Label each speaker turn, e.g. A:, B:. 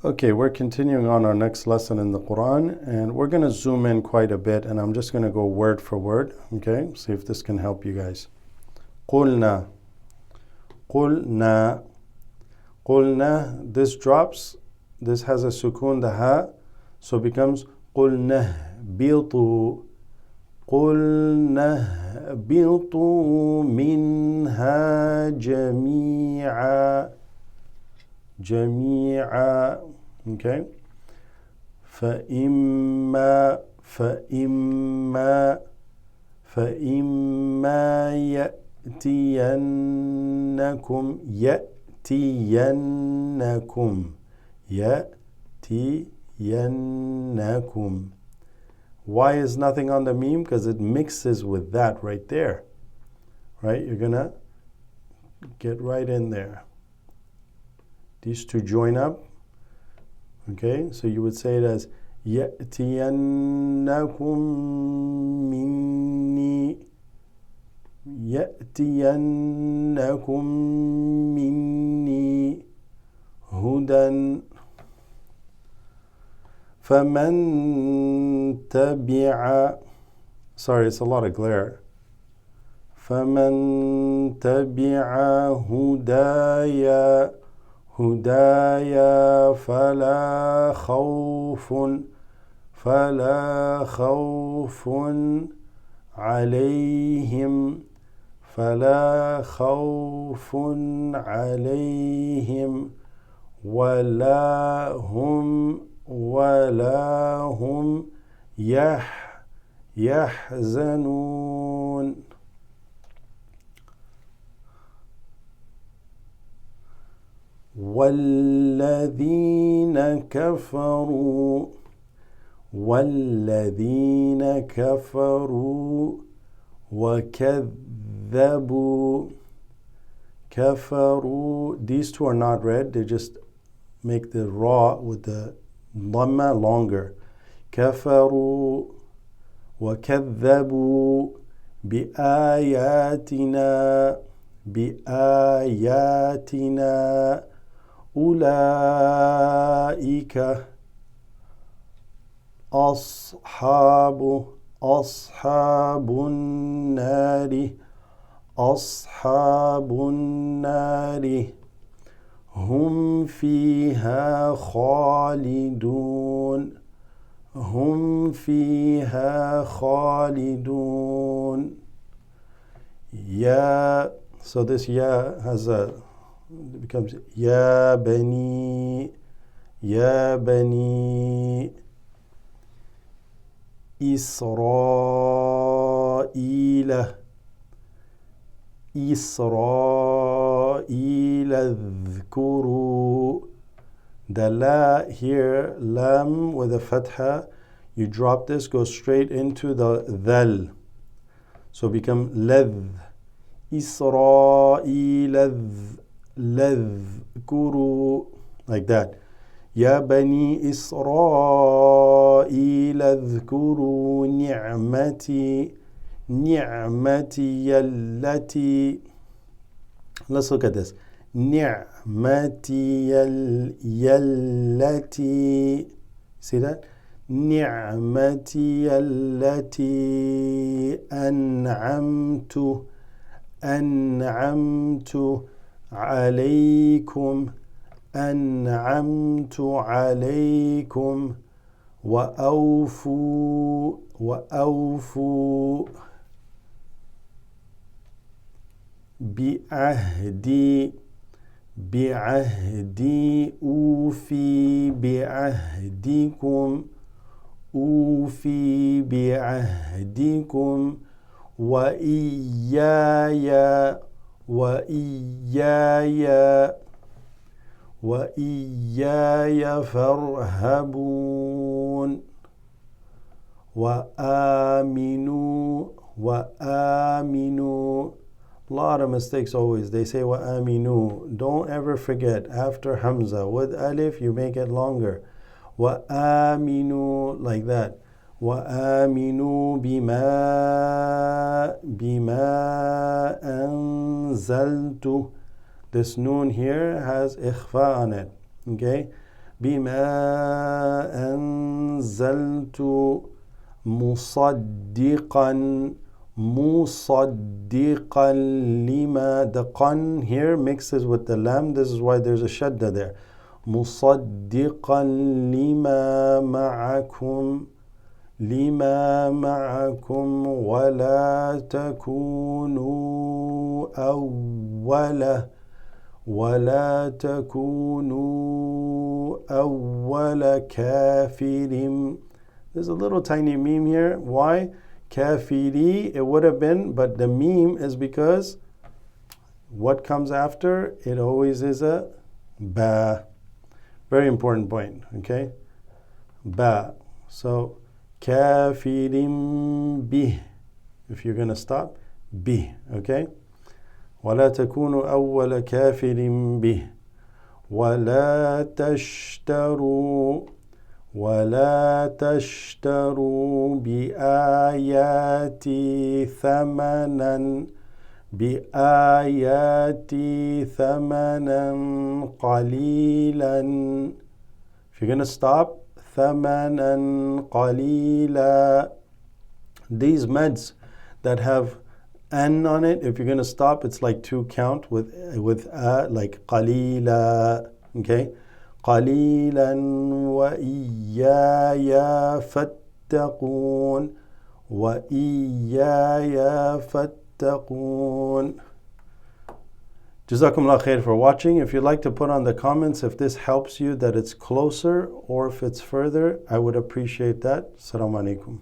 A: Okay, we're continuing on our next lesson in the Quran, and we're going to zoom in quite a bit, and I'm just going to go word for word, okay? See if this can help you guys. قُلْنَا قُلْنَا قُلْنَا. This drops, this has a sukoon, the ha, so it becomes قُلْنَا بِيطُوا قُلْنَا بِيطُوا مِنْهَا جَمِيعًا جميعا. Okay. فإما يأتينكم. Why is nothing on the meme? Because it mixes with that right there. Right? You're gonna get right in there. These two join up. Okay, so you would say it as يَأْتِيَنَّكُم مِّنِّي يَأْتِيَنَّكُم مِّنِّي هُدًى فَمَن تَبِعَ. Sorry, it's a lot of glare. فَمَن تَبِعَ هدايا فلا خوف عليهم ولا هم يحزنون. والذين كفروا وكذبوا كفروا. These two are not read, they just make the ra with the dhamma longer. كفروا وكذبوا بآياتنا أولئك أصحاب النار هم فيها خالدون. So this ya has it becomes ya bani إسرائيل اذكروا. The la here, lam with a fatha, you drop this, go straight into the dhal, so become ladh. إسرائيل اذكروا, like that. يا بني إسرائيل اذكروا نعمتي التي. Let's look at this. نعمتي التي. See that? نعمتي التي أنعمت عليكم وأوفوا بعهدي أوفي بعهدكم وإياي فارهبون. وآمنوا. A lot of mistakes always. They say وآمنوا. Don't ever forget, after Hamza with alif you make it longer. وآمنوا, like that. وآمنوا بما أنزلت. This noon here has ikhfa on it. Okay? بما أنزلت مصدقا مصدقا لما. The qan here mixes with the lam. This is why there's a shadda there. مصدقا لما معكم لما معكم ولا تكونوا أول كافر. There's a little tiny meme here. Why? Kafiri, it would have been, but the meme is because what comes after, it always is a ba. Very important point, okay? Ba. So, kafirim bih. If you're going to stop, bih, okay? وَلَا تَكُونُوا أَوَّلَ كَافِرٍ بِهِ وَلَا تَشْتَرُوا بِآيَاتِي ثَمَنًا قَلِيلًا. If you're going to stop, ثَمَنًا قَلِيلًا. These meds that have an on it, if you're going to stop, it's like 2 count with like qalila, okay? Qalilan wa iyaya fattaqun wa iyaya fattaqun. Jazakumullah khair for watching. If you'd like to put on the comments if this helps you, that it's closer or if it's further, I would appreciate that. Assalamu alaikum.